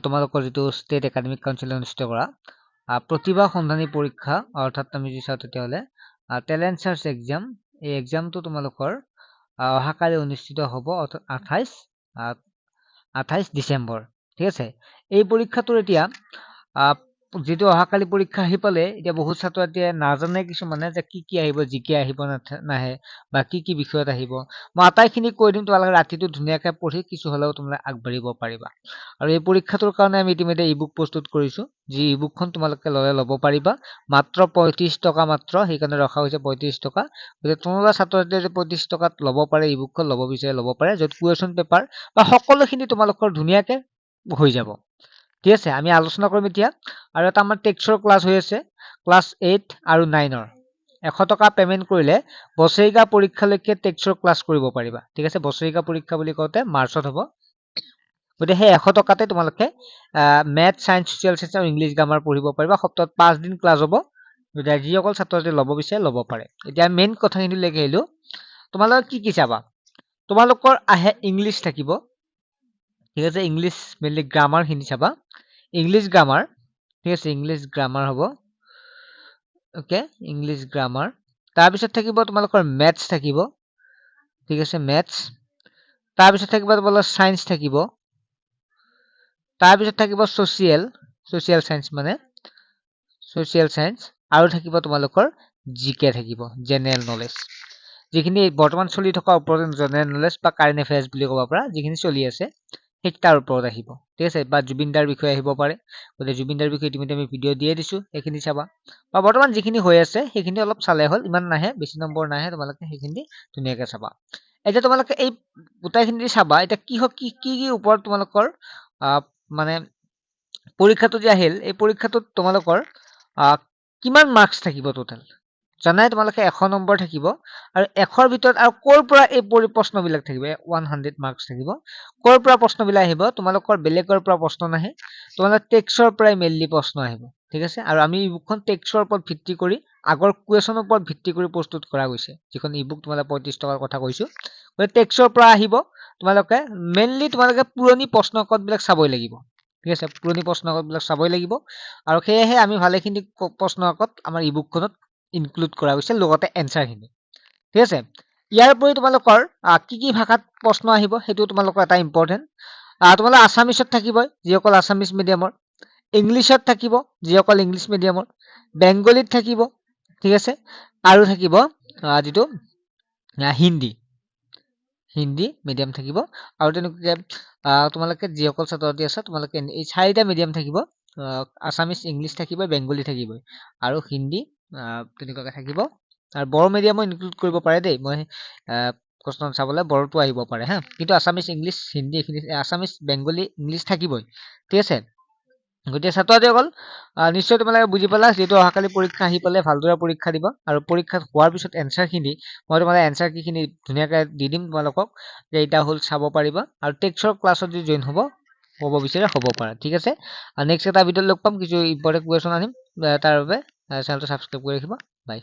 তোমালোকৰ যিটো state academic কাউন্সিলে অনুষ্ঠিত কৰা প্ৰতিভা সন্ধানী পৰীক্ষা অৰ্থাৎ আমি যদি চাওঁ তেতিয়াহ'লে টেলেণ্ট চাৰ্চ এক্সাম, এই এক্সামটো তোমালোকৰ অহাকালি অনুষ্ঠিত হ'ব অৰ্থাৎ 28 ডিচেম্বৰ। ঠিক আছে, এই পৰীক্ষাটোৰ এতিয়া যিটো অহাকালি পৰীক্ষা আহি পালে এতিয়া বহুত ছাত্ৰ ছাত্ৰীয়ে নাজানে কিছুমানে যে কি আহিব, জিকে আহিব নাহে বা কি বিষয়ত আহিব। মই আটাইখিনি কৈ দিম, তোমালোকে ৰাতিটো ধুনীয়াকে পঢ়ি কিছু হ'লেও তোমালোকে আগবাঢ়িব পাৰিবা। আৰু এই পৰীক্ষাটোৰ কাৰণে আমি ইতিমধ্যে ই বুক প্ৰস্তুত কৰিছো, যি ই বুকখন তোমালোকে ল'ব পাৰিবা মাত্ৰ 35 টকা মাত্ৰ, সেইকাৰণে ৰখা হৈছে 35 টকা। গতিকে তোমালোকৰ ছাত্ৰ ছাত্ৰীয়ে যদি 35 টকাত ল'ব পাৰে, ই বুকখন ল'ব বিচাৰে ল'ব পাৰে, য'ত কুৱেশ্যন পেপাৰ বা সকলোখিনি তোমালোকৰ ধুনীয়াকে হৈ যাব। ঠিক আছে, আমি আলোচনা কৰিম এতিয়া। আৰু এটা আমাৰ টেক্সৰ ক্লাছ হৈ আছে, ক্লাছ 8 আৰু 9ৰ 100 টকা পেমেন্ট কৰিলে বছৰিকা পৰীক্ষালৈকে টেক্সৰ ক্লাছ কৰিব পাৰিবা। ঠিক আছে, বছৰিকা পৰীক্ষা বুলি কওঁতে মাৰ্চত হ'ব। গতিকে সেই 100 টকাতে তোমালোকে মেথ, সায়েন্স, ছচিয়েল সায়েন্স আৰু ইংলিছ গ্ৰামাৰ পঢ়িব পাৰিবা। সপ্তাহত 5 দিন ক্লাছ হ'ব। গতিকে যিসকল ছাত্ৰ ছাত্ৰী ল'ব বিচাৰে ল'ব পাৰে। এতিয়া মেইন কথাখিনিলৈকে আহিলো, তোমালোকে কি চাবা? তোমালোকৰ আহে ইংলিছ থাকিব। ঠিক আছে, ইংলিছ মেইনলি গ্ৰামাৰখিনি চাবা, ইংলিছ গ্ৰামাৰ। ঠিক আছে, ইংলিছ গ্ৰামাৰ হ'ব। Okay, English grammar. তাৰপিছত থাকিব তোমালোকৰ মেথছ থাকিব। ঠিক আছে, মেথছ। তাৰপিছত থাকিব তোমালোকৰ সায়েন্স থাকিব। তাৰপিছত থাকিব ছচিয়েল সায়েন্স, মানে ছচিয়েল সায়েন্স। আৰু থাকিব তোমালোকৰ জিকে থাকিব, জেনেৰেল নলেজ, যিখিনি বৰ্তমান চলি থকা ওপৰত জেনেৰেল নলেজ বা কাৰেণ্ট এফেয়াৰ্ছ বুলি ক'ব পাৰা, যিখিনি চলি আছে সেই তাৰ ওপৰত আহিব। ঠিক আছে, বা জুবিনদাৰ বিষয়ে আহিব পাৰে। গতিকে জুবিনদাৰ বিষয়ে ইতিমধ্যে আমি ভিডিঅ' দিয়ে দিছো, সেইখিনি চাবা। বা বৰ্তমান যিখিনি হৈ আছে সেইখিনি অলপ চালে হ'ল, ইমান নাহে, বেছি নম্বৰ নাহে, তোমালোকে সেইখিনি ধুনীয়াকে চাবা। এতিয়া তোমালোকে এই গোটাইখিনি চাবা, এতিয়া কি ওপৰত তোমালোকৰ মানে পৰীক্ষাটো যে আহিল, এই পৰীক্ষাটোত তোমালোকৰ কিমান মাৰ্কছ থাকিব টোটেল? জানাই তোমালোকে 100 নম্বৰ থাকিব, আৰু 100ৰ ভিতৰত আৰু ক'ৰ পৰা এই প্ৰশ্নবিলাক থাকিব? 100 মাৰ্কছ থাকিব। ক'ৰ পৰা প্ৰশ্নবিলাক আহিব? তোমালোকৰ বেলেগৰ পৰা প্ৰশ্ন নাহে, তোমালোকৰ টেক্সৰ পৰাই মেইনলি প্ৰশ্ন আহিব। ঠিক আছে, আৰু আমি ই বুকখন টেক্সৰ ওপৰত ভিত্তি কৰি, আগৰ কুৱেশ্যনৰ ওপৰত ভিত্তি কৰি প্ৰস্তুত কৰা গৈছে। যিখন ই বুক তোমালোকে 35 টকাৰ কথা কৈছো, গতিকে টেক্সৰ পৰা আহিব। তোমালোকে মেইনলি তোমালোকে পুৰণি প্ৰশ্নকাকতবিলাক চাবই লাগিব। ঠিক আছে, পুৰণি প্ৰশ্নকাকতবিলাক চাবই লাগিব। আৰু সেয়েহে আমি ভালেখিনি প্ৰশ্নকাকত আমাৰ ই বুকখনত ইনক্লুড কৰা গৈছে, লগতে এনচাৰখিনি। ঠিক আছে, ইয়াৰ উপৰি তোমালোকৰ কি ভাষাত প্ৰশ্ন আহিব সেইটো তোমালোকৰ এটা ইম্পৰ্টেণ্ট। তোমালোকৰ আছামিছত থাকিবই, যিসকল আছামিজ মিডিয়ামৰ। ইংলিছত থাকিব, যিসকল ইংলিছ মিডিয়ামৰ। বেংগলীত থাকিব। ঠিক আছে, আৰু থাকিব যিটো হিন্দী মিডিয়াম থাকিব। আৰু তেনেকুৱাকে তোমালোকে যিসকল ছাত্ৰ ছাত্ৰী আছে, তোমালোকে এই 4টা মিডিয়াম থাকিব। আছামিজ, ইংলিছ থাকিবই, বেংগলী থাকিবই, আৰু হিন্দী তেনেকুৱাকে থাকিব। আৰু বড়ো মিডিয়ামো ইনক্লুড কৰিব পাৰে দেই, মই প্ৰশ্ন চাবলৈ বড়োটো আহিব পাৰে হা, কিন্তু আছামিজ, ইংলিছ, হিন্দী, এইখিনি আছামিজ, বেংগলী, ইংলিছ থাকিবই। ঠিক আছে, গতিকে ছাত্ৰ ছাত্ৰীসকল নিশ্চয় তোমালোকে বুজি পালা। যিহেতু অহাকালি পৰীক্ষা আহি পালে ভালদৰে পৰীক্ষা দিবা, আৰু পৰীক্ষা হোৱাৰ পিছত এনচাৰখিনি মই তোমালোকে এনচাৰ কিখিনি ধুনীয়াকৈ দি দিম তোমালোকক, যে এটা হ'ল চাব পাৰিবা। আৰু টেক্সৰ ক্লাছত যদি জইন হ'ব বিচাৰে হ'ব পাৰা। ঠিক আছে, আৰু নেক্সট এটা ভিডিঅ'ত লগ পাম, কিছু ইম্পৰ্টেণ্ট কুৱেশ্যন আনিম। তাৰ বাবে চেনেলটো ছাবস্ক্ৰাইব কৰি ৰাখিবা। বাই।